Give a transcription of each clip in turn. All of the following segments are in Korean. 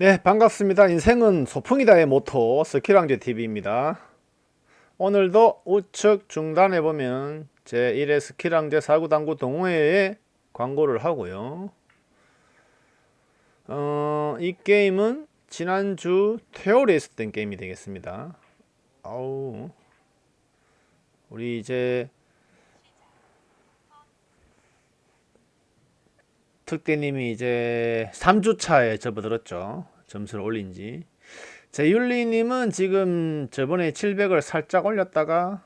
네, 반갑습니다. 인생은 소풍이다의 모토 스키랑제 TV입니다. 오늘도 우측 중단에 보면 제1회 스키랑제 사구당구 동호회에 광고를 하고요. 이 게임은 지난주 토요일에 있었던 게임이 되겠습니다. 아우, 우리 이제 특대님이 이제 3주차에 접어들었죠. 점수를 올린 지. 제율리님은 지금 저번에 700을 살짝 올렸다가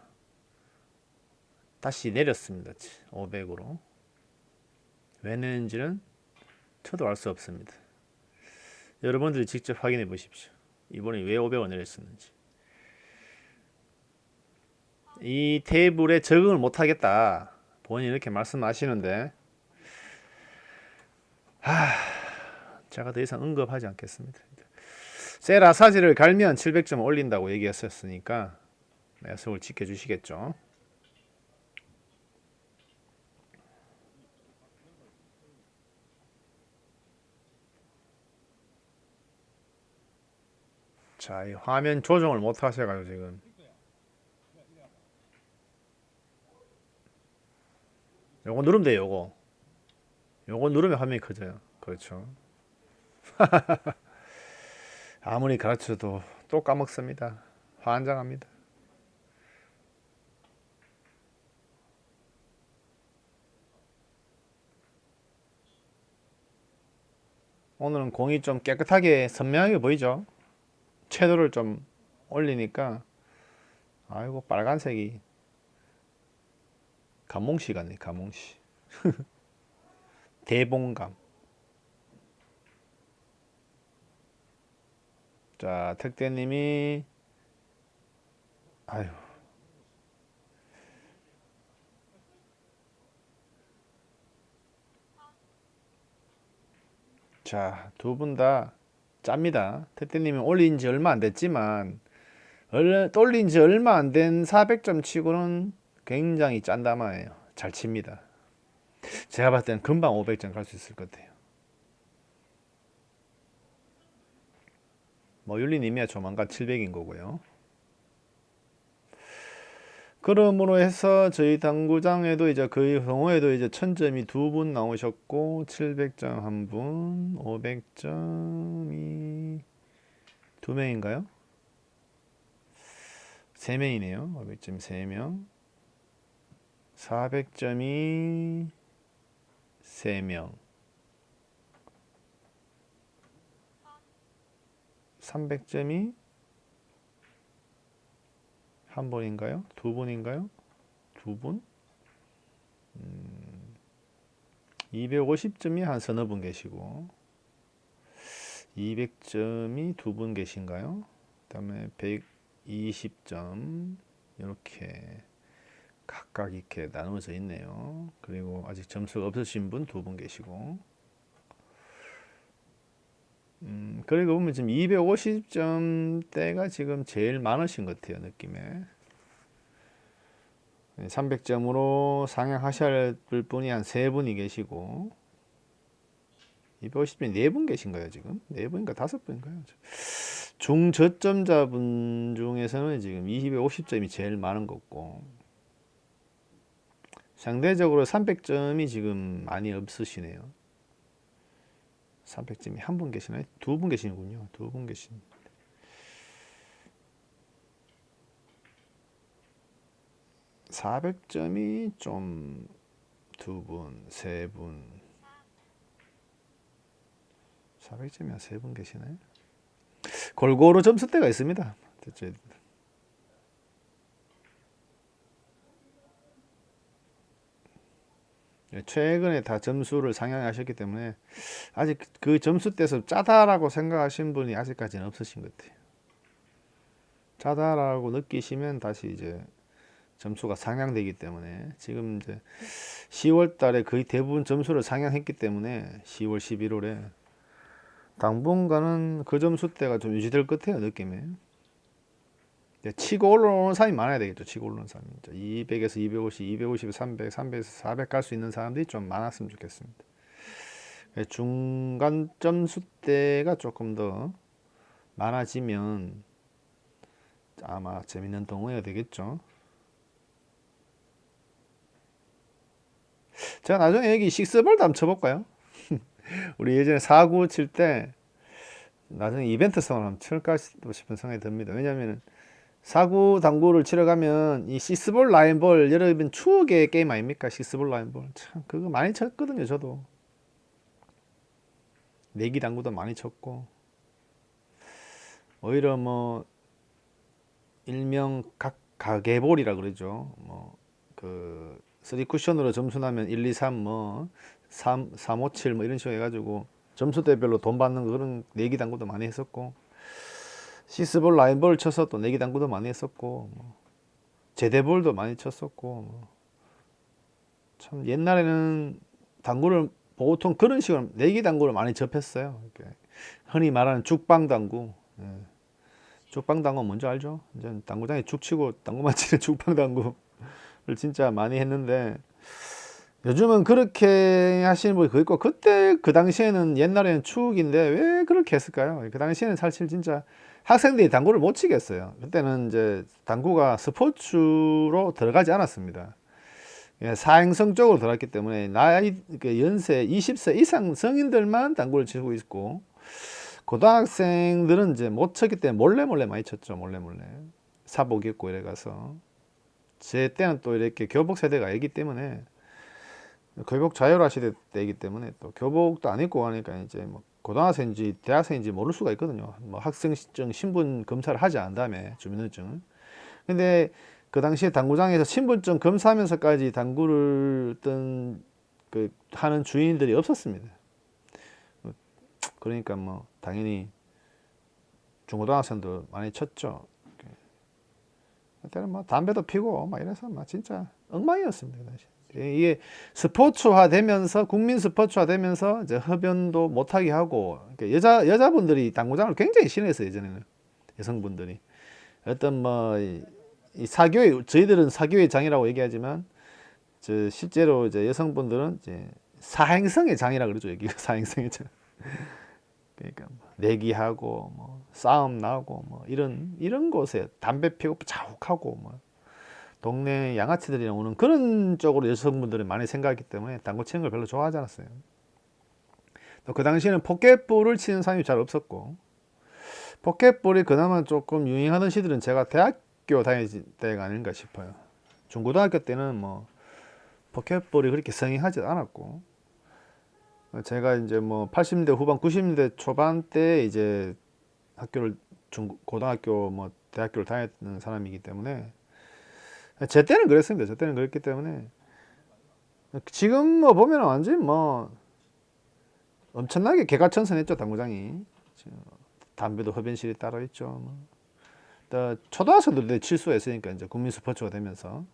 다시 내렸습니다. 500으로. 왜 내는지는 저도 알 수 없습니다. 여러분들이 직접 확인해 보십시오. 이번에 왜 500을 내렸었는지. 이 테이블에 적응을 못하겠다. 본인이 이렇게 말씀하시는데 제가 더 이상 언급하지 않겠습니다. 셀아사지를 갈면 700점 올린다고 얘기했었으니까 약속을 지켜주시겠죠. 자, 이 화면 조정을 못 하셔가지고 지금 요거 누르면 돼요. 요거 누르면 화면이 커져요. 그렇죠. 아무리 가르쳐도 또 까먹습니다. 환장합니다. 오늘은 공이 좀 깨끗하게 선명하게 보이죠? 채도를 좀 올리니까 아이고 빨간색이 감몽시 같네. 감몽시. 대봉감. 자, 택대님이 아유. 자, 두 분 다 짭니다. 택대님이 올린 지 얼마 안 됐지만 올린 지 얼마 안 된 400점 치고는 굉장히 짠다마예요. 잘 칩니다. 제가 봤을 때는 금방 500점 갈 수 있을 것 같아요. 뭐 율리님이야 조만간 700인 거고요. 그러므로 해서 저희 당구장에도 이제 그 동호회도 이제 1000점이 두 분 나오셨고 700점 한 분, 500점이 두 명인가요? 세 명이네요. 500점 세 명. 400점이 세 명. 300점이 한 분인가요? 두 분인가요? 두 분? 250점이 한 서너 분 계시고 200점이 두 분 계신가요? 그다음에 120점 이렇게 각각 이렇게 나누어져 있네요. 그리고 아직 점수가 없으신 분 두 분 계시고 그리고 보면 지금 250점대가 지금 제일 많으신 것 같아요. 느낌에 300점으로 상향하셔야 할 분이 한 세 분이 계시고 250점이 네 분 계신가요 지금? 네 분인가 다섯 분인가요? 중저점자분 중에서는 지금 250점이 제일 많은 것 같고 상대적으로 300점이 지금 많이 없으시네요. 300점이 한 분 계시나요? 두 분 계시는군요. 두 분 계신. 400점이 좀 두 분, 세 분. 400점이 한 세 분 계시나요? 골고루 점수대가 있습니다. 최근에 다 점수를 상향하셨기 때문에 아직 그 점수대에서 짜다라고 생각하신 분이 아직까지는 없으신 것 같아요. 짜다라고 느끼시면 다시 이제 점수가 상향되기 때문에 지금 이제 10월 달에 거의 대부분 점수를 상향했기 때문에 10월, 11월에 당분간은 그 점수대가 좀 유지될 것 같아요. 느낌에. 치고 올라오는 사람이 많아야 되겠죠. 치고 올라오는 사람이. 200에서 250, 250에서 300, 300에서 400 갈 수 있는 사람들이 좀 많았으면 좋겠습니다. 중간 점수대가 조금 더 많아지면 아마 재밌는 동호회가 되겠죠. 제가 나중에 여기 식스볼도 한번 쳐볼까요? 우리 예전에 4구 칠 때 나중에 이벤트성을 한번 칠까 싶은 생각이 듭니다. 왜냐하면 4구 당구를 치러 가면 이 식스볼 라인볼 여러분 추억의 게임 아닙니까? 식스볼 라인볼 참 그거 많이 쳤거든요. 저도 내기 당구도 많이 쳤고 오히려 뭐 일명 가계볼이라 그러죠. 뭐그 3쿠션으로 점수 나면 1, 2, 3 뭐 3, 5, 7 뭐 이런 식으로 해가지고 점수대별로 돈 받는 그런 내기 당구도 많이 했었고 시스볼 라인볼 쳐서 또 내기 당구도 많이 했었고 뭐 제대볼도 많이 쳤었고 참 옛날에는 당구를 보통 그런 식으로 내기 당구를 많이 접했어요. 흔히 말하는 죽방 당구. 예. 죽방 당구 뭔지 알죠? 이제 당구장에 죽 치고 당구만 치는 죽방 당구를 진짜 많이 했는데 요즘은 그렇게 하시는 분이 거의 있고 그때 그 당시에는 옛날에는 추억인데 왜 그렇게 했을까요? 그 당시에는 사실 진짜 학생들이 당구를 못 치겠어요. 그때는 이제 당구가 스포츠로 들어가지 않았습니다. 사행성 쪽으로 들어갔기 때문에 나이 연세 20세 이상 성인들만 당구를 치고 있고 고등학생들은 이제 못 쳤기 때문에 몰래 많이 쳤죠. 몰래 사복 입고 이래 가서 제 때는 또 이렇게 교복 세대가 아니기 때문에 교복 자율화 시대 때이기 때문에 또 교복도 안 입고 가니까 이제 뭐 고등학생인지 대학생인지 모를 수가 있거든요. 뭐 학생증 신분 검사를 하지 않은 다음에 주민등록증. 근데 그 당시에 당구장에서 신분증 검사하면서까지 당구를 하는 주인들이 없었습니다. 그러니까 뭐 당연히 중고등학생도 많이 쳤죠. 그때는 뭐 담배도 피고 막 이래서 막 진짜 엉망이었습니다. 그 당시. 이게 스포츠화 되면서 국민 스포츠화 되면서 이제 흡연도 못하게 하고 여자분들이 당구장을 굉장히 싫어했어요. 예전에는 여성분들이 어떤 뭐 이 사교의 저희들은 사교의 장이라고 얘기하지만 실제로 이제 여성분들은 이제 사행성의 장이라 그러죠. 여기 사행성의 장. 그러니까 뭐 내기하고 뭐 싸움 나고 뭐 이런 곳에 담배 피고 자욱하고 뭐 동네 양아치들이 오는 그런 쪽으로 여성분들이 많이 생각했기 때문에 당구 치는 걸 별로 좋아하지 않았어요. 또 그 당시에는 포켓볼을 치는 사람이 잘 없었고 포켓볼이 그나마 조금 유행하던 시들은 제가 대학교 다닐 때가 아닌가 싶어요. 중고등학교 때는 뭐 포켓볼이 그렇게 성행하지 않았고 제가 이제 뭐 80년대 후반 90년대 초반 때 이제 고등학교 뭐 대학교를 다녔던 사람이기 때문에 제 때는 그랬습니다. 제 때는 그랬기 때문에 지금 뭐 보면 완전 뭐 엄청나게 개가천선했죠. 당구장이 담배도 흡연실이 따로 있죠. 뭐. 초등학생들도 칠 수가 있으니까 이제 국민 스포츠가 되면서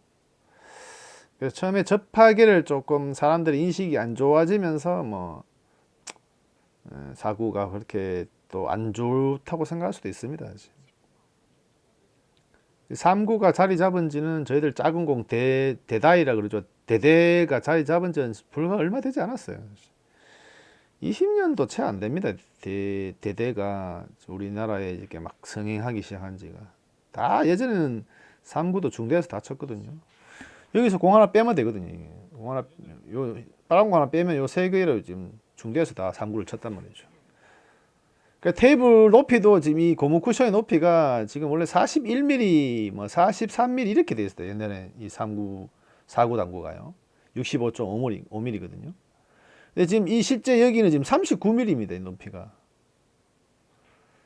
그래서 처음에 접하기를 조금 사람들이 인식이 안 좋아지면서 뭐 사고가 그렇게 또 안 좋다고 생각할 수도 있습니다. 3구가 자리 잡은 지는 저희들 작은 공 대다이라 그러죠. 대대가 자리 잡은 지는 불과 얼마 되지 않았어요. 20년도 채 안 됩니다. 대대가 우리나라에 이렇게 막 성행하기 시작한 지가. 다 예전에는 3구도 중대에서 다 쳤거든요. 여기서 공 하나 빼면 되거든요. 공 하나, 빨간 공 하나 빼면 요 세 개를 지금 중대에서 다 3구를 쳤단 말이죠. 그러니까 테이블 높이도 지금 이 고무 쿠션의 높이가 지금 원래 41mm, 뭐 43mm 이렇게 돼 있어요. 옛날에 이 4구 당구가요. 65.5mm거든요. 근데 지금 이 실제 여기는 지금 39mm입니다. 이 높이가.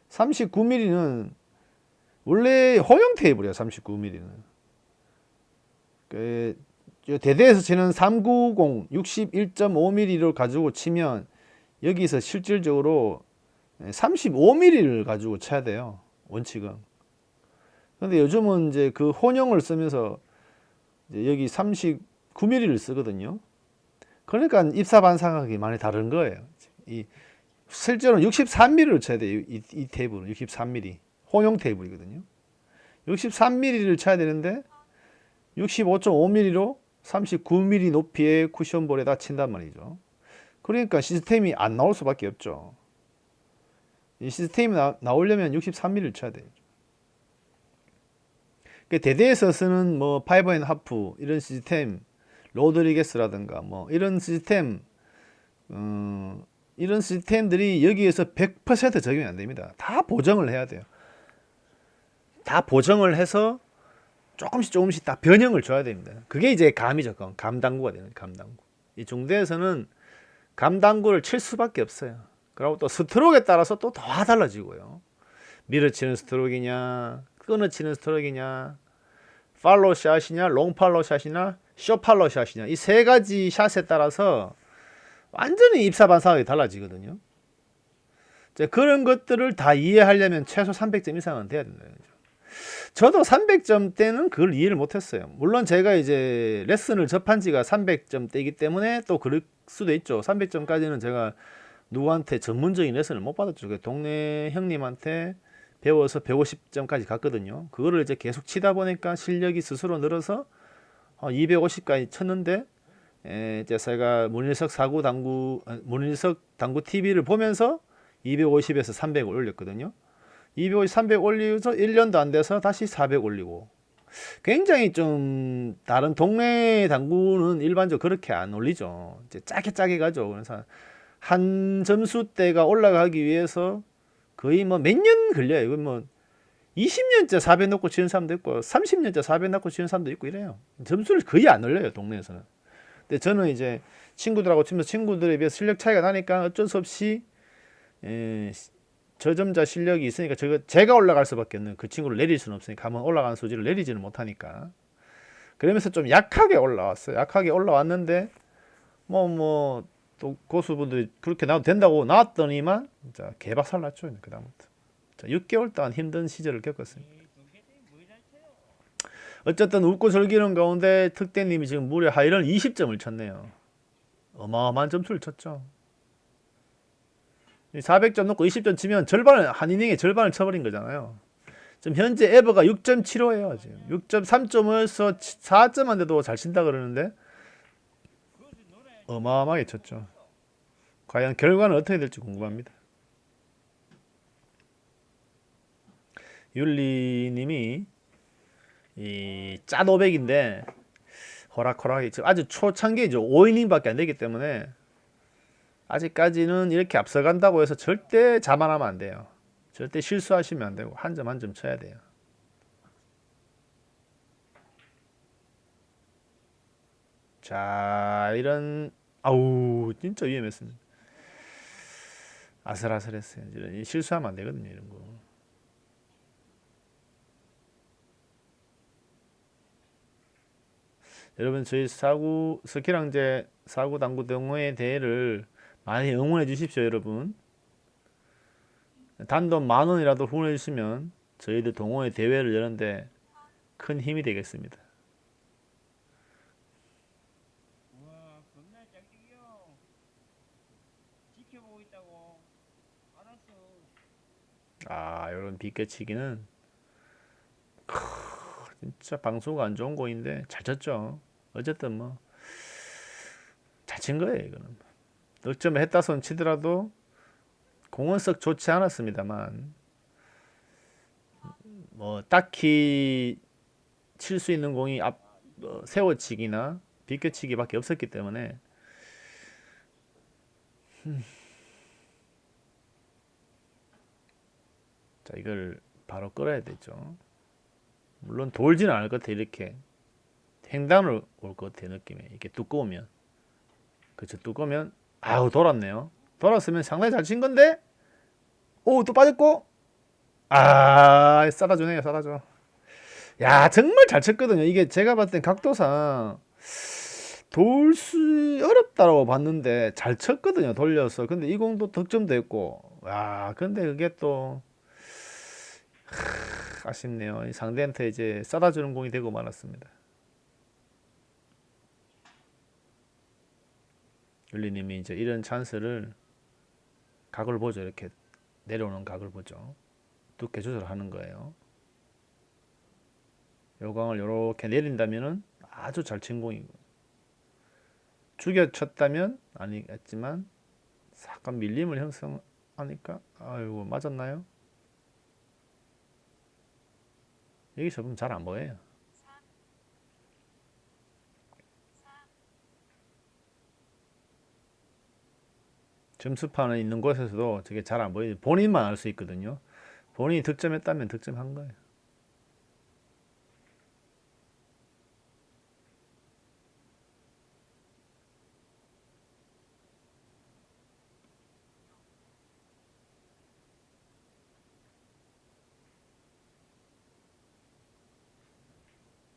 39mm는 원래 호용 테이블이에요. 39mm는. 대대에서 치는 390 61.5mm를 가지고 치면 여기서 실질적으로 35mm를 가지고 쳐야 돼요. 원칙은. 근데 요즘은 이제 그 혼용을 쓰면서 이제 여기 39mm를 쓰거든요. 그러니까 입사 반사각이 많이 다른 거예요. 실제로는 63mm를 쳐야 돼요. 이 테이블은 63mm. 혼용 테이블이거든요. 63mm를 쳐야 되는데 65.5mm로 39mm 높이의 쿠션볼에다 친단 말이죠. 그러니까 시스템이 안 나올 수밖에 없죠. 이 시스템이 나오려면 63mm를 쳐야 돼요. 대대에서 쓰는 뭐 파이버 앤 하프 이런 시스템, 로드리게스라든가 뭐 이런 시스템, 이런 시스템들이 여기에서 100% 적용이 안 됩니다. 다 보정을 해야 돼요. 다 보정을 해서 조금씩 다 변형을 줘야 됩니다. 그게 이제 감이죠. 감당구가 되는 감당구. 이 중대에서는 감당구를 칠 수밖에 없어요. 그리고 또 스트로크에 따라서 또 다 달라지고요. 밀어치는 스트로크이냐, 끊어치는 스트로크이냐, 팔로우 샷이냐, 롱 팔로우 샷이냐, 숏 팔로우 샷이냐, 이 세 가지 샷에 따라서 완전히 입사반사하게 달라지거든요. 그런 것들을 다 이해하려면 최소 300점 이상은 돼야 된다. 저도 300점 때는 그걸 이해를 못했어요. 물론 제가 이제 레슨을 접한 지가 300점 때이기 때문에 또 그럴 수도 있죠. 300점까지는 제가 누구한테 전문적인 레슨을 못 받았죠. 동네 형님한테 배워서 150점까지 갔거든요. 그거를 이제 계속 치다 보니까 실력이 스스로 늘어서 250까지 쳤는데, 이제 제가 문일석 당구 TV를 보면서 250에서 300을 올렸거든요. 250, 300 올리면서 1년도 안 돼서 다시 400 올리고. 굉장히 좀 다른 동네 당구는 일반적으로 그렇게 안 올리죠. 이제 짜게 가죠. 그래서 한 점수대가 올라가기 위해서 거의 뭐 몇 년 걸려요. 이건 뭐 20년째 400 넣고 치는 사람도 있고 30년째 400 넣고 치는 사람도 있고 이래요. 점수를 거의 안 올려요, 동네에서는. 근데 저는 이제 친구들하고 치면서 친구들에 비해서 실력 차이가 나니까 어쩔 수 없이 저점자 실력이 있으니까 제가 올라갈 수밖에 없는, 그 친구를 내릴 수는 없으니까 한번 올라가는 소지를 내리지는 못하니까 그러면서 좀 약하게 올라왔어요. 약하게 올라왔는데 또 고수분들이 그렇게 나와도 된다고 나왔더니만 자 개박살 났죠. 그다음부터 6개월 동안 힘든 시절을 겪었습니다. 어쨌든 웃고 즐기는 가운데 특대님이 지금 무려 하이런 20점을 쳤네요. 어마어마한 점수를 쳤죠. 400점 넣고 20점 치면 한 이닝의 절반을 쳐버린 거잖아요. 지금 현재 에버가 6.75예요. 지금 6.3점에서 4점만 돼도 잘 친다 그러는데 어마어마하게 쳤죠. 과연 결과는 어떻게 될지 궁금합니다. 율리님이 이 짜 500인데 호락호락하게 지금 아주 초창기이죠. 5이닝밖에 안 되기 때문에 아직까지는 이렇게 앞서간다고 해서 절대 자만하면 안 돼요. 절대 실수하시면 안 되고 한 점 한 점 쳐야 돼요. 자, 이런 아우 진짜 위험했습니다. 아슬아슬했어요. 이런 실수하면 안 되거든요, 이런 거. 여러분 저희 스키랑제 사구 당구 동호회 대회를 많이 응원해 주십시오, 여러분. 단돈 10,000원이라도 후원해 주시면 저희들 동호회 대회를 여는데 큰 힘이 되겠습니다. 우와, 겁나 짝짝이요. 지켜보고 있다고. 알았어. 이런 비껴치기는 진짜 방수가 안 좋은 거인데 잘 쳤죠. 어쨌든 뭐 잘 친 거예요. 이거는 득점을 했다 손 치더라도 공은 썩 좋지 않았습니다만 뭐 딱히 칠 수 있는 공이 세워치기나 비껴치기밖에 없었기 때문에 자 이걸 바로 끌어야 되죠. 물론 돌지는 않을 것 같아. 이렇게 횡단으로 올 것 같아. 느낌에 이렇게 두꺼우면, 그렇죠. 두꺼우면 아우 돌았네요. 돌았으면 상당히 잘 친 건데 오 또 빠졌고 쏟아주네요. 쏟아줘. 야 정말 잘 쳤거든요. 이게 제가 봤을 땐 각도상 돌 수 어렵다고 봤는데 잘 쳤거든요. 돌려서. 근데 이 공도 득점도 했고, 야 근데 그게 또 아쉽네요. 상대한테 이제 쏟아주는 공이 되고 말았습니다. 율리님이 이제 이런 찬스를 각을 보죠. 이렇게 내려오는 각을 보죠. 두께 조절하는 거예요. 요 강을 이렇게 내린다면은 아주 잘 친 공이고, 죽여 쳤다면 아니겠지만 약간 밀림을 형성하니까 아이고 맞았나요? 여기서 보면 잘 안 보여요. 점수판에 있는 곳에서도 저게 잘 안 보이지. 본인만 알 수 있거든요. 본인이 득점했다면 득점한 거예요.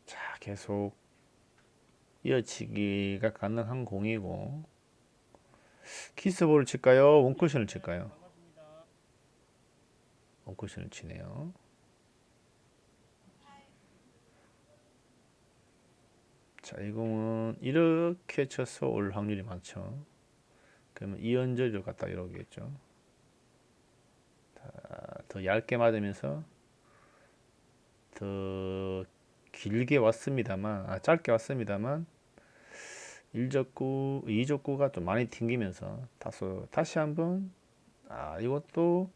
자, 계속 이어치기가 가능한 공이고 키스볼을 칠까요? 원쿠션을 칠까요? 원쿠션을 치네요. 자, 이 공은 이렇게 쳐서 올 확률이 많죠. 그러면 이연절을 갖다 이러겠죠. 더 얇게 맞으면서 더 길게 왔습니다만, 짧게 왔습니다만 1적구, 2적구가 좀 많이 튕기면서 다시 한번 이것도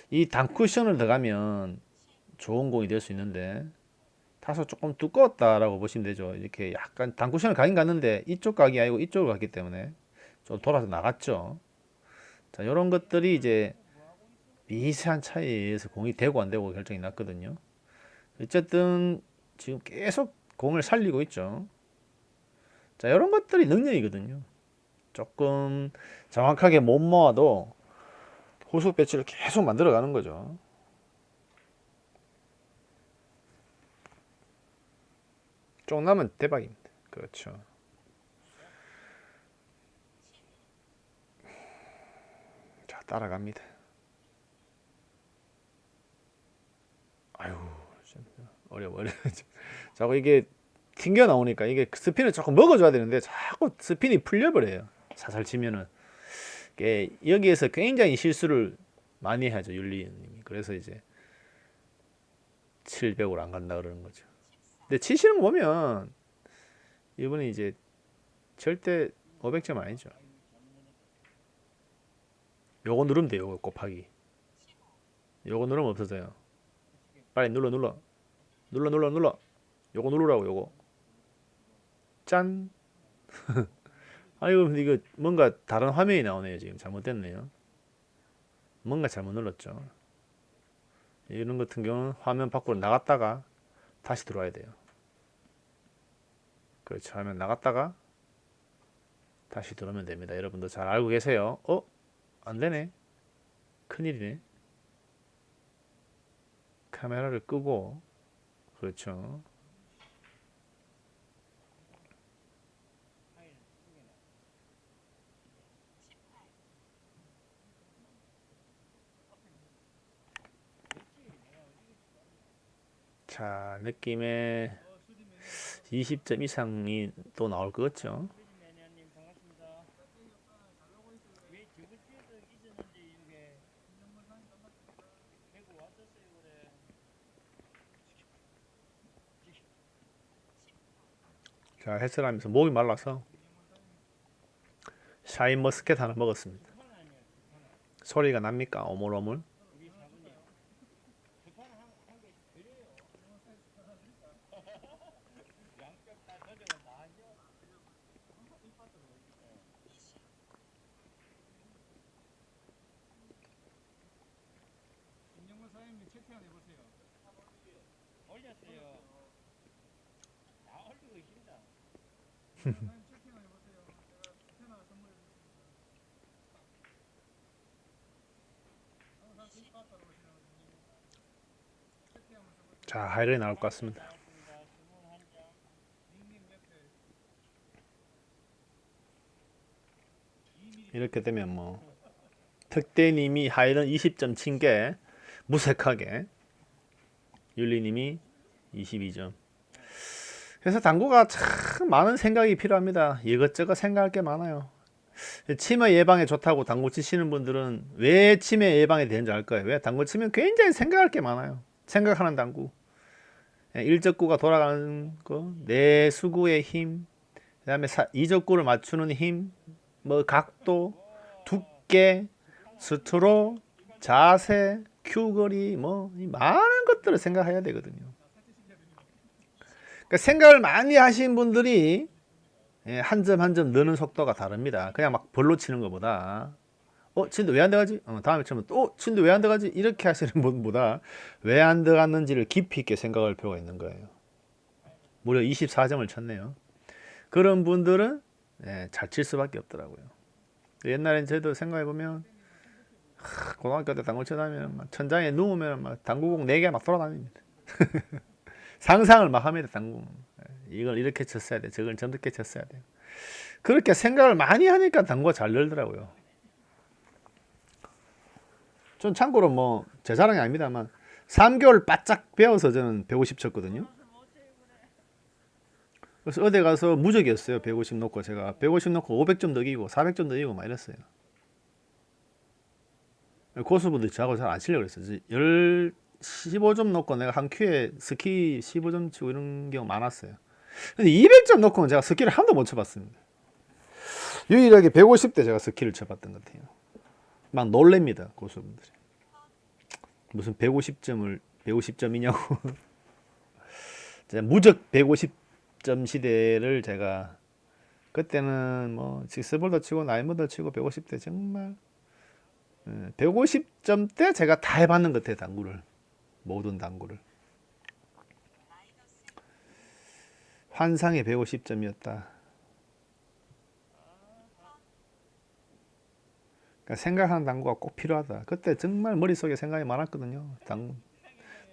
이 단쿠션을 들어가면 좋은 공이 될 수 있는데 타수 조금 두꺼웠다라고 보시면 되죠. 이렇게 약간 단쿠션을 가긴 갔는데 이쪽 각이 아니고 이쪽으로 갔기 때문에 좀 돌아서 나갔죠. 자, 이런 것들이 이제 미세한 차이에 의해서 공이 되고 안 되고 결정이 났거든요. 어쨌든 지금 계속 공을 살리고 있죠. 자, 이런 것들이 능력이거든요. 조금 정확하게 못 모아도 후속 배치를 계속 만들어가는 거죠. 좀 나면 대박입니다. 그렇죠. 자, 따라갑니다. 아유, 어려워. 자꾸 이게 튕겨 나오니까 이게 스핀을 조금 먹어줘야 되는데 자꾸 스핀이 풀려버려요. 사살 치면은. 여기에서 굉장히 실수를 많이 하죠, 윤리님이. 그래서 이제 700으로 안 간다 그러는 거죠. 근데 치시는 거 보면 이분이 이제 절대 500점 아니죠. 요거 누르면 돼요, 요거 곱하기. 요거 누르면 없어져요. 빨리 눌러. 요거 누르라고, 요거. 짠. 아이고, 근데 이거 뭔가 다른 화면이 나오네요. 지금 잘못됐네요. 뭔가 잘못 눌렀죠. 이런 같은 경우는 화면 밖으로 나갔다가 다시 들어와야 돼요. 그렇죠. 화면 나갔다가 다시 들어오면 됩니다. 여러분도 잘 알고 계세요. 안 되네. 큰일이네. 카메라를 끄고, 그렇죠. 자, 느낌에 20점 이상이 또 나올 것 같죠? 매니아님 반갑습니다. 왜 저번 주에도 있었는데 이게 대구 왔었어요 그래. 자, 헬스를 하면서 목이 말라서 샤인머스켓 하나 먹었습니다. 소리가 납니까? 오물오물. 올렸어요. 다 올리고 있습니다. 자, 하이라이 나올 것 같습니다. 이렇게 되면 뭐 특대님이 하이런 20점 친 게 무색하게 윤리님이 22점. 그래서 당구가 참 많은 생각이 필요합니다. 이것저것 생각할 게 많아요. 치매 예방에 좋다고 당구 치시는 분들은 왜 치매 예방에 되는지 알 거예요. 왜 당구 치면 굉장히 생각할 게 많아요. 생각하는 당구. 일적구가 돌아가는 거, 내 수구의 힘, 그다음에 이적구를 맞추는 힘, 뭐 각도, 어깨, 스트로, 자세, 큐거리 뭐 이 많은 것들을 생각해야 되거든요. 그러니까 생각을 많이 하신 분들이 한 점 한 점 넣는 속도가 다릅니다. 그냥 막 벌로 치는 것보다 친데 왜 안 들어가지? 다음에 치면 또 친데 왜 안 들어가지? 이렇게 하시는 분보다 왜 안 들어갔는지를 깊이 있게 생각할 필요가 있는 거예요. 무려 24점을 쳤네요. 그런 분들은 잘 칠 수밖에 없더라고요. 옛날엔 저도 생각해보면 고등학교 때 당구 쳐다니면 막 천장에 누우면 막 당구공 4개 막 돌아다닙니다. 상상을 막 합니다. 당구 이걸 이렇게 쳤어야 돼, 저걸 저렇게 쳤어야 돼. 그렇게 생각을 많이 하니까 당구가 잘 늘더라고요. 전 참고로 뭐 제 자랑이 아닙니다만 3개월 바짝 배워서 저는 150 쳤거든요. 그래서 어디 가서 무적이었어요. 150 놓고 제가 150 놓고 500점 더 이기고 400점 더 이기고 막 이랬어요. 고수분들이 저하고 잘 안 치려고 그랬어요. 15점 놓고 내가 한 큐에 스키 15점 치고 이런 경우 많았어요. 근데 200점 놓고는 제가 스키를 한 번도 못 쳐봤습니다. 유일하게 150대 제가 스키를 쳐봤던 것 같아요. 막 놀랍니다, 고수분들이. 무슨 150점이냐고. 무적 150점 시대를 제가 그때는 뭐 식스볼도 치고 나인볼도 치고 150대 정말 150점 때 제가 다 해봤는 것 같아요. 당구를 모든 당구를 환상의 150점이었다. 그러니까 생각하는 당구가 꼭 필요하다. 그때 정말 머릿속에 생각이 많았거든요. 당구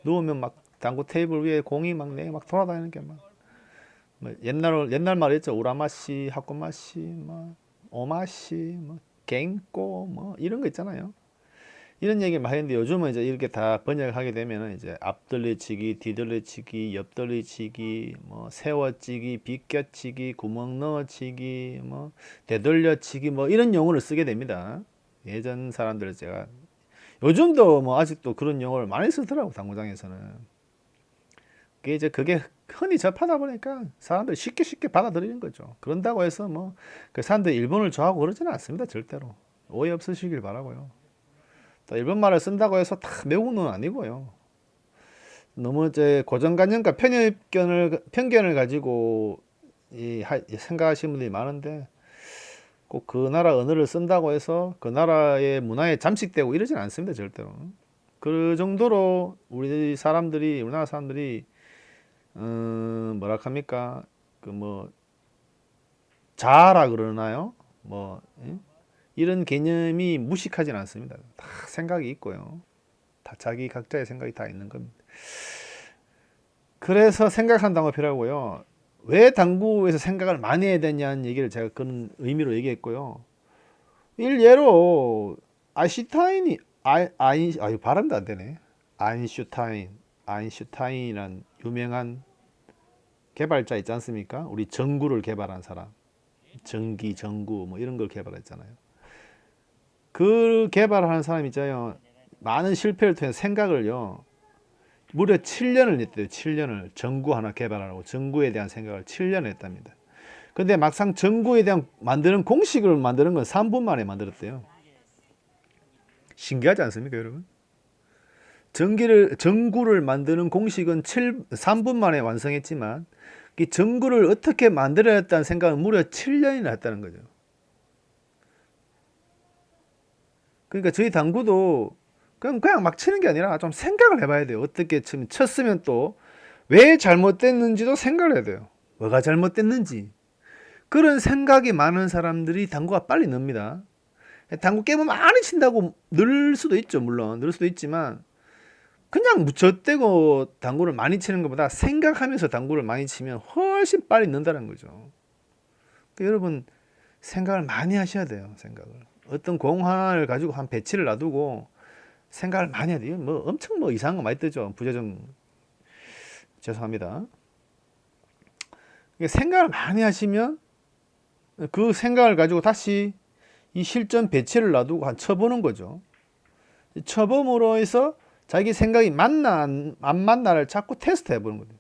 누우면 막 당구 테이블 위에 공이 막 내 막 돌아다니는 게 막 뭐 옛날 말이었죠. 우라마시, 하코마시, 뭐 오마시, 뭐 갱꼬 뭐 이런 거 있잖아요. 이런 얘기 많이 했는데 요즘은 이제 이렇게 다 번역하게 되면은 이제 앞돌리치기, 뒤돌리치기, 옆돌리치기, 뭐 세워치기, 비껴치기, 구멍 넣어치기, 뭐 되돌려치기 뭐 이런 용어를 쓰게 됩니다. 예전 사람들 제가 요즘도 뭐 아직도 그런 용어를 많이 쓰더라고 당구장에서는. 그게 흔히 접하다 보니까 사람들이 쉽게 받아들이는 거죠. 그런다고 해서 뭐 그 사람들이 일본을 좋아하고 그러지는 않습니다. 절대로 오해 없으시길 바라고요. 또 일본 말을 쓴다고 해서 다 외우는 건 아니고요. 너무 이제 고정관념과 편견을 가지고 생각하시는 분들이 많은데 꼭 그 나라 언어를 쓴다고 해서 그 나라의 문화에 잠식되고 이러진 않습니다. 절대로. 그 정도로 우리나라 사람들이 뭐라 합니까? 그 뭐 자아라 그러나요? 뭐 이런 개념이 무식하진 않습니다. 다 생각이 있고요. 다 자기 각자의 생각이 다 있는 겁니다. 그래서 생각한다고 필요하고요. 왜 당구에서 생각을 많이 해야 되냐는 얘기를 제가 그런 의미로 얘기했고요. 일예로 발음도 안 되네. 아인슈타인이란 유명한 개발자 있지 않습니까? 우리 전구를 개발한 사람. 전기, 전구 뭐 이런 걸 개발했잖아요. 그 개발하는 사람이 있잖아요. 많은 실패를 통해 생각을요. 무려 7년을 했대요. 7년을 전구 하나 개발하라고 전구에 대한 생각을 7년을 했답니다. 근데 막상 전구에 대한 만드는 공식을 만드는 건 3분 만에 만들었대요. 신기하지 않습니까, 여러분? 전구를 만드는 공식은 3분 만에 완성했지만 이 전구를 어떻게 만들어야 했다는 생각은 무려 7년이나 했다는 거죠. 그러니까 저희 당구도 그냥 막 치는 게 아니라 좀 생각을 해봐야 돼요. 어떻게 쳤으면 또 왜 잘못됐는지도 생각을 해야 돼요. 뭐가 잘못됐는지. 그런 생각이 많은 사람들이 당구가 빨리 늡니다. 당구 게임을 많이 친다고 늘 수도 있죠. 물론 늘 수도 있지만 그냥 무젓대고 당구를 많이 치는 것보다 생각하면서 당구를 많이 치면 훨씬 빨리 는다는 거죠. 그러니까 여러분 생각을 많이 하셔야 돼요. 생각을. 어떤 공 하나를 가지고 한 배치를 놔두고 생각을 많이 해야 돼요. 뭐 엄청 뭐 이상한 거 많이 뜨죠. 부재중 죄송합니다. 생각을 많이 하시면 그 생각을 가지고 다시 이 실전 배치를 놔두고 한 쳐보는 거죠. 쳐봄으로 해서 자기 생각이 맞나 안 맞나를 자꾸 테스트 해보는 거죠.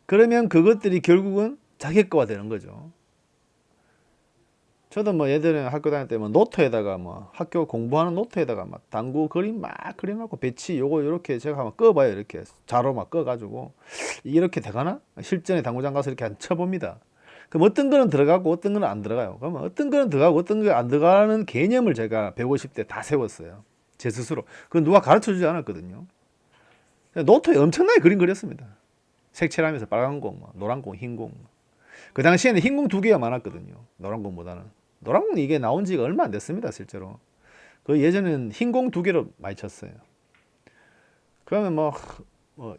그러면 그것들이 결국은 자기 거가 되는 거죠. 저도 뭐 예전에 학교 다닐 때 뭐 노트에다가 뭐 학교 공부하는 노트에다가 막 당구 그림 막 그려놓고 배치 요거 요렇게 제가 한번 꺼봐요. 이렇게 자로 막 꺼가지고 이렇게 되가나? 실전에 당구장 가서 이렇게 한 쳐봅니다. 그럼 어떤 거는 들어가고 어떤 거는 안 들어가요. 그러면 어떤 거는 들어가고 어떤 거 안 들어가는 개념을 제가 150대 다 세웠어요. 제 스스로. 그건 누가 가르쳐 주지 않았거든요. 노트에 엄청나게 그림 그렸습니다. 색칠하면서 빨간 공, 뭐 노란 공, 흰 공. 그 당시에는 흰 공 두 개가 많았거든요. 노란 공보다는. 노란 공 이게 나온 지가 얼마 안 됐습니다, 실제로. 그 예전에는 흰 공 두 개로 많이 쳤어요. 그러면 뭐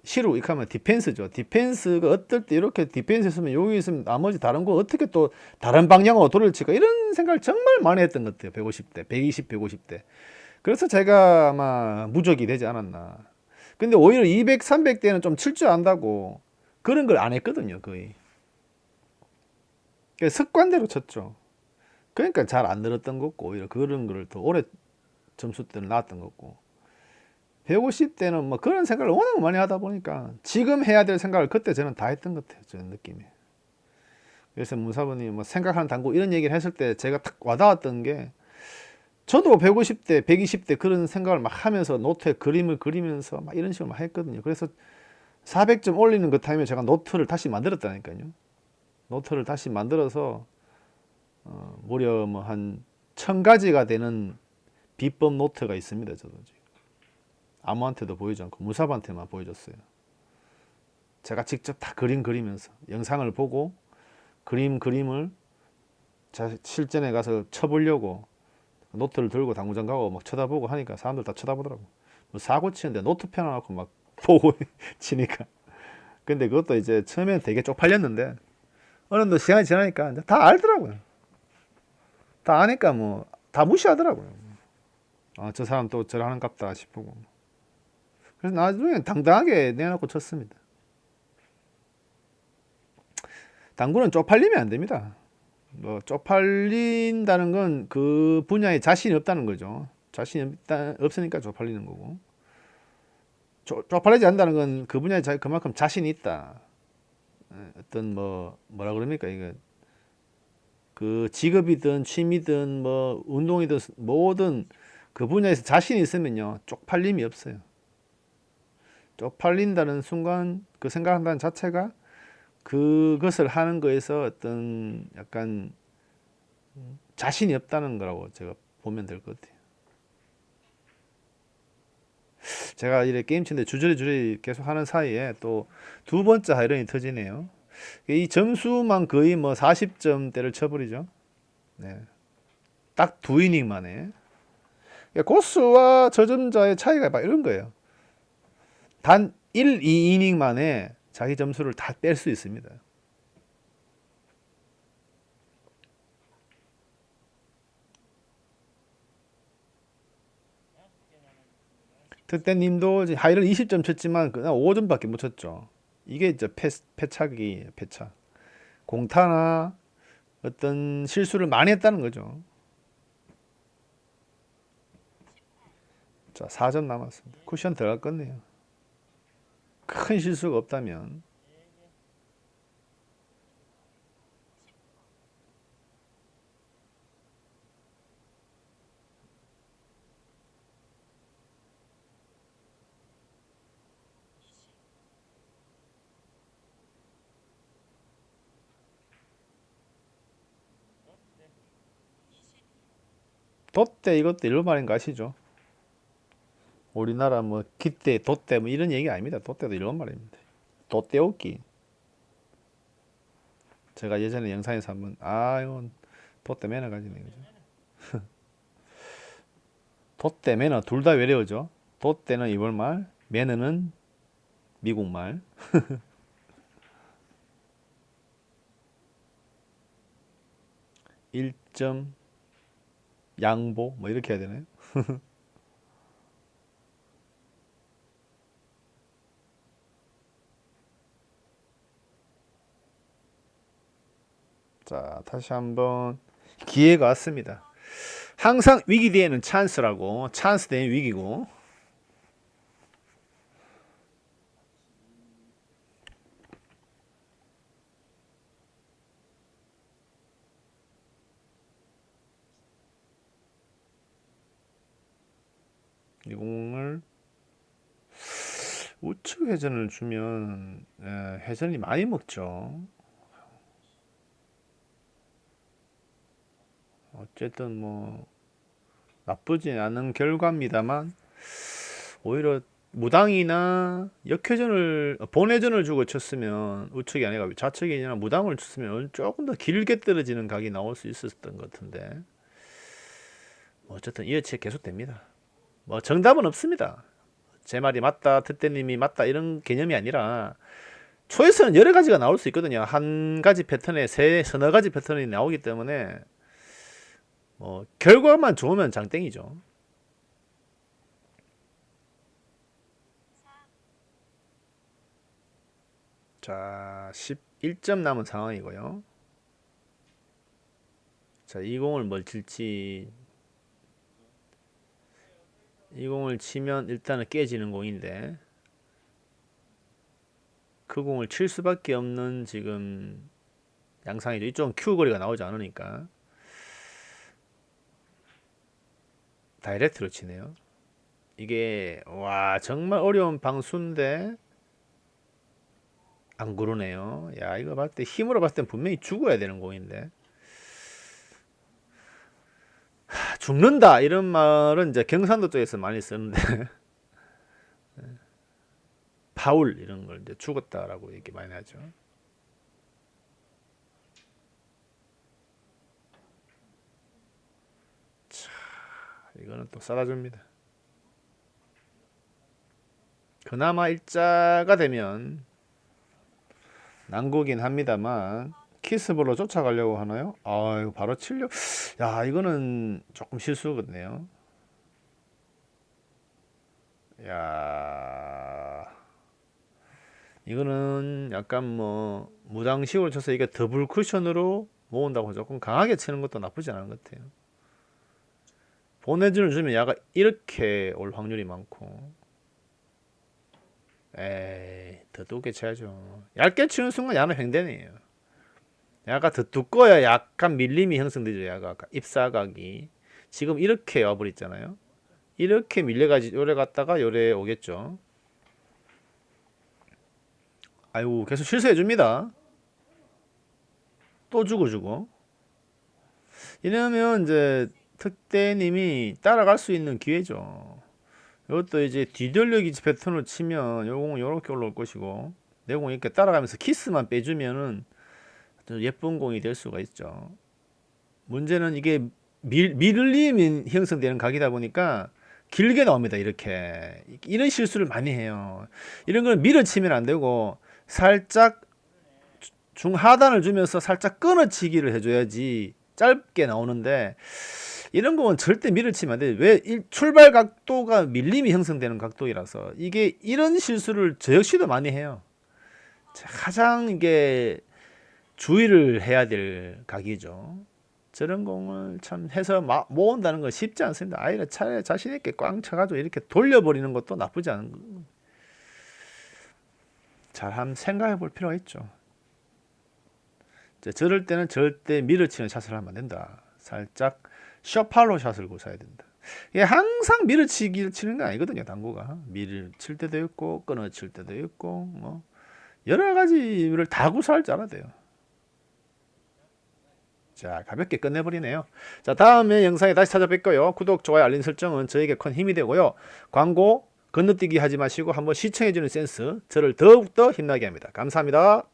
시루 이렇게 하면 디펜스죠. 디펜스가 어떨 때 이렇게 디펜스 있으면 여기 있으면 나머지 다른 거 어떻게 또 다른 방향으로 돌을 칠까 이런 생각을 정말 많이 했던 것 같아요. 150대, 120, 150대. 그래서 제가 아마 무적이 되지 않았나. 근데 오히려 200, 300대는 좀 칠 줄 안다고 그런 걸 안 했거든요, 거의. 그러니까 습관대로 쳤죠. 그러니까 잘 안 늘었던 거고 오히려 그런 거를 더 오래 점수대를 나왔던 거고 150대는 뭐 그런 생각을 워낙 많이 하다 보니까 지금 해야 될 생각을 그때 저는 다 했던 것 같아요. 저는 느낌이. 그래서 문사부님 뭐 생각하는 당구 이런 얘기를 했을 때 제가 탁 와닿았던 게 저도 150대, 120대 그런 생각을 막 하면서 노트에 그림을 그리면서 막 이런 식으로 막 했거든요. 그래서 400점 올리는 그 타임에 제가 노트를 다시 만들었다니까요. 노트를 다시 만들어서 무려 뭐 한 1000가지가 되는 비법 노트가 있습니다. 저도 지금. 아무한테도 보이지 않고 무사부한테만 보여줬어요. 제가 직접 다 그림 그리면서 영상을 보고 그림을 실전에 가서 쳐보려고 노트를 들고 당구장 가고 막 쳐다보고 하니까 사람들 다 쳐다보더라고. 뭐 사고 치는데 노트 펴놔놓고 막 보고 치니까. 근데 그것도 이제 처음에는 되게 쪽팔렸는데 어느 정도 시간이 지나니까 이제 다 알더라고요. 다 아니까 뭐 다 무시하더라고요. 아, 저 사람 또 저러는 갑다 싶고. 그래서 나중에 당당하게 내놓고 쳤습니다. 당구는 쪽팔리면 안 됩니다. 뭐 쪽팔린다는 건 그 분야에 자신이 없다는 거죠. 자신이 없으니까 쪽팔리는 거고. 쪽팔리지 않는다는 건 그 분야에 그만큼 자신이 있다. 어떤 뭐라 그럽니까 이거 그 직업이든 취미든 뭐 운동이든 뭐든 그 분야에서 자신이 있으면요 쪽팔림이 없어요. 쪽팔린다는 순간 그 생각한다는 자체가 그것을 하는 거에서 어떤 약간 자신이 없다는 거라고 제가 보면 될 것 같아요. 제가 이렇게 게임 치는데 주저리 계속 하는 사이에 또 두 번째 하이런이 터지네요. 이 점수만 거의 뭐 40점대를 쳐버리죠. 네. 딱 두 이닝 만에. 고수와 저점자의 차이가 막 이런 거예요. 단 1, 2이닝 만에 자기 점수를 다 뺄 수 있습니다. 특대님도 하이를 20점 쳤지만 그냥 5점밖에 못 쳤죠. 이게 이제 패착이에요, 패착. 공타나 어떤 실수를 많이 했다는 거죠. 자, 4점 남았습니다. 쿠션 들어갈 건네요. 큰 실수가 없다면. 돛대 이것도 일본 말인 거 아시죠? 우리나라 뭐 기대, 돛대 뭐 이런 얘기 아닙니다. 돛대도 일본 말입니다. 돛대웃기. 제가 예전에 영상에서 한번 이건 돛대 매너 가지네 그죠? 돛대 매너 둘 다 외래어죠. 돛대는 일본 말, 매너는 미국 말. 1점 양보 뭐 이렇게 해야 되나요? 자, 다시 한번 기회가 왔습니다. 항상 위기 뒤에는 찬스라고. 찬스 대는 위기고. 이 공을 우측 회전을 주면 회전이 많이 먹죠. 어쨌든 뭐 나쁘지 않은 결과입니다만 오히려 무당이나 역회전을 본회전을 주고 쳤으면 우측이 아니라 좌측이나 무당을 쳤으면 조금 더 길게 떨어지는 각이 나올 수 있었던 것 같은데 뭐 어쨌든 이 여치에 계속됩니다. 뭐 정답은 없습니다. 제 말이 맞다, 특대님이 맞다 이런 개념이 아니라 초에서는 여러 가지가 나올 수 있거든요. 한 가지 패턴에 서너 가지 패턴이 나오기 때문에 뭐 결과만 좋으면 장땡이죠. 자, 11점 남은 상황이고요. 자, 이 공을 뭘 칠지. 이 공을 치면 일단은 깨지는 공인데 그 공을 칠 수밖에 없는 지금 양상이죠. 이쪽은 큐 거리가 나오지 않으니까 다이렉트로 치네요. 이게 와 정말 어려운 방수인데 안 그러네요. 야 이거 봤을 때 힘으로 봤을 땐 분명히 죽어야 되는 공인데 죽는다 이런 말은 이제 경상도 쪽에서 많이 쓰는데 파울 이런 걸 이제 죽었다라고 얘기 많이 하죠. 자, 이거는 또 쏟아줍니다. 그나마 일자가 되면 난구긴 합니다만 키스볼로 쫓아가려고 하나요? 아, 이거 바로 치려. 야, 이거는 조금 실수거든요. 야, 이거는 약간 뭐 무당식으로 쳐서 이게 더블 쿠션으로 모은다고 조금 강하게 치는 것도 나쁘지 않은 것 같아요. 보내준을 주면 야가 이렇게 올 확률이 많고. 에이, 더 두껍게 쳐야죠. 얇게 치는 순간 야는 횡단이에요. 야가 더 두꺼워야 약간 밀림이 형성되죠. 야가 입사각이 지금 이렇게 와버렸잖아요. 이렇게 밀려가지 요래 갔다가 요래 오겠죠. 아이고 계속 실수해줍니다. 또 주고 이러면 이제 특대님이 따라갈 수 있는 기회죠. 이것도 이제 뒤돌려기 패턴으로 치면 요공은 요렇게 올라올 것이고 내공은 이렇게 따라가면서 키스만 빼주면은 예쁜 공이 될 수가 있죠. 문제는 이게 밀림이 형성되는 각이다 보니까 길게 나옵니다. 이렇게 이런 실수를 많이 해요. 이런 걸 밀어치면 안 되고 살짝 중하단을 주면서 살짝 끊어치기를 해줘야지 짧게 나오는데 이런 공은 절대 밀어치면 안 돼요. 왜? 출발 각도가 밀림이 형성되는 각도이라서 이게 이런 실수를 저 역시도 많이 해요. 가장 이게 주의를 해야 될 각이죠. 저런 공을 참 해서 모은다는 건 쉽지 않습니다. 아이를 차라리 자신 있게 꽝 쳐가지고 이렇게 돌려버리는 것도 나쁘지 않은 거. 잘 한번 생각해 볼 필요가 있죠. 저럴 때는 절대 밀어치는 샷을 하면 안 된다. 살짝 셔팔로 샷을 고사야 된다. 이게 항상 밀어치기를 치는 거 아니거든요. 당구가 밀칠 때도 있고 끊어칠 때도 있고 뭐 여러 가지를 다 구사할 줄 알아야 돼요. 자, 가볍게 끝내버리네요. 자, 다음에 영상에 다시 찾아뵐게요. 구독, 좋아요, 알림 설정은 저에게 큰 힘이 되고요. 광고 건너뛰기 하지 마시고 한번 시청해주는 센스 저를 더욱더 힘나게 합니다. 감사합니다.